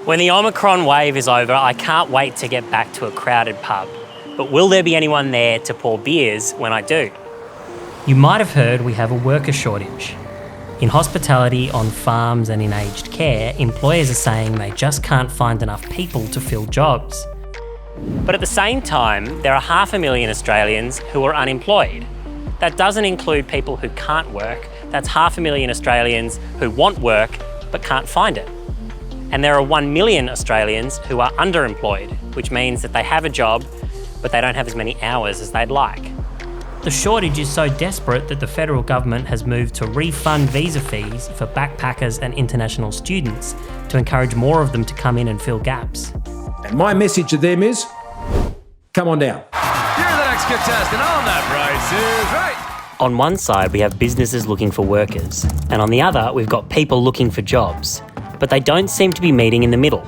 When the Omicron wave is over, I can't wait to get back to a crowded pub. But will there be anyone there to pour beers when I do? You might have heard we have a worker shortage. In hospitality, on farms and in aged care, employers are saying they just can't find enough people to fill jobs. But at the same time, there are 500,000 Australians who are unemployed. That doesn't include people who can't work. That's 500,000 Australians who want work but can't find it. And there are 1 million Australians who are underemployed, which means that they have a job, but they don't have as many hours as they'd like. The shortage is so desperate that the federal government has moved to refund visa fees for backpackers and international students to encourage more of them to come in and fill gaps. And my message to them is, come on down. You're the next contestant on That Price is Right. On one side, we have businesses looking for workers, and on the other, we've got people looking for jobs. But they don't seem to be meeting in the middle.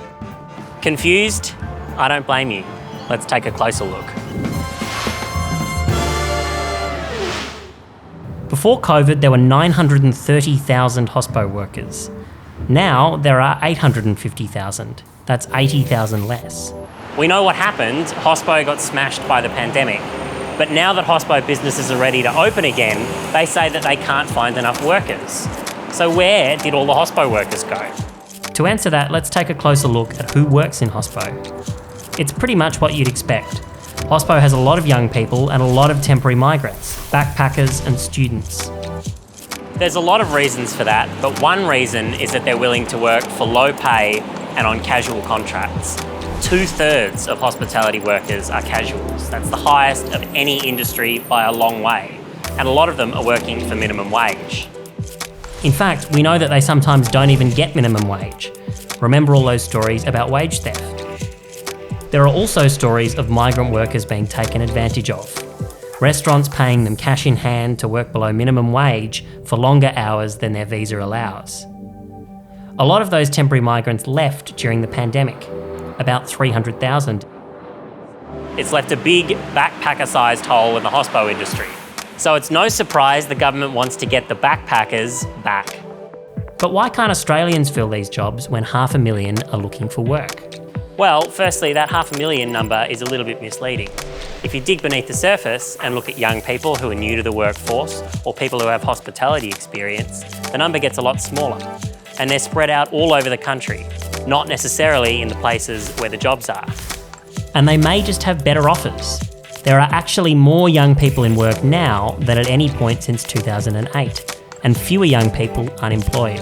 Confused? I don't blame you. Let's take a closer look. Before COVID, there were 930,000 hospo workers. Now there are 850,000. That's 80,000 less. We know what happened. Hospo got smashed by the pandemic. But now that hospo businesses are ready to open again, they say that they can't find enough workers. So where did all the hospo workers go? To answer that, let's take a closer look at who works in hospo. It's pretty much what you'd expect. Hospo has a lot of young people and a lot of temporary migrants, backpackers and students. There's a lot of reasons for that, but one reason is that they're willing to work for low pay and on casual contracts. 2/3 of hospitality workers are casuals. That's the highest of any industry by a long way. And a lot of them are working for minimum wage. In fact, we know that they sometimes don't even get minimum wage. Remember all those stories about wage theft? There are also stories of migrant workers being taken advantage of. Restaurants paying them cash in hand to work below minimum wage for longer hours than their visa allows. A lot of those temporary migrants left during the pandemic, about 300,000. It's left a big backpacker-sized hole in the hospo industry. So it's no surprise the government wants to get the backpackers back. But why can't Australians fill these jobs when 500,000 are looking for work? Well, firstly, that 500,000 number is a little bit misleading. If you dig beneath the surface and look at young people who are new to the workforce or people who have hospitality experience, the number gets a lot smaller. And they're spread out all over the country, not necessarily in the places where the jobs are. And they may just have better offers. There are actually more young people in work now than at any point since 2008, and fewer young people unemployed.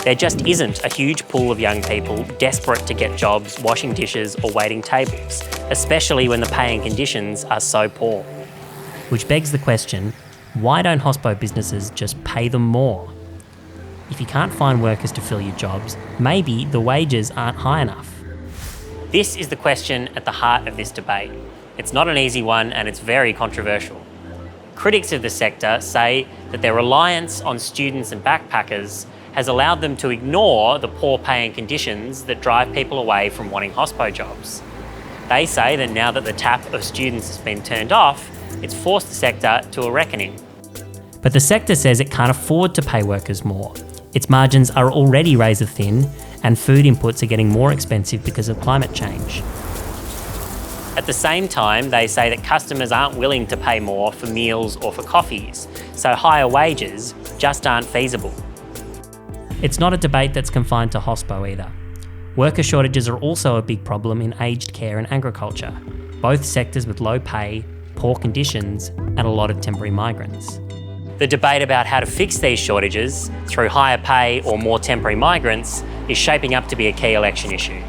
There just isn't a huge pool of young people desperate to get jobs washing dishes or waiting tables, especially when the pay and conditions are so poor. Which begs the question, why don't hospo businesses just pay them more? If you can't find workers to fill your jobs, maybe the wages aren't high enough. This is the question at the heart of this debate. It's not an easy one and it's very controversial. Critics of the sector say that their reliance on students and backpackers has allowed them to ignore the poor paying conditions that drive people away from wanting hospo jobs. They say that now that the tap of students has been turned off, it's forced the sector to a reckoning. But the sector says it can't afford to pay workers more. Its margins are already razor thin and food inputs are getting more expensive because of climate change. At the same time, they say that customers aren't willing to pay more for meals or for coffees, so higher wages just aren't feasible. It's not a debate that's confined to hospo either. Worker shortages are also a big problem in aged care and agriculture, both sectors with low pay, poor conditions, and a lot of temporary migrants. The debate about how to fix these shortages through higher pay or more temporary migrants is shaping up to be a key election issue.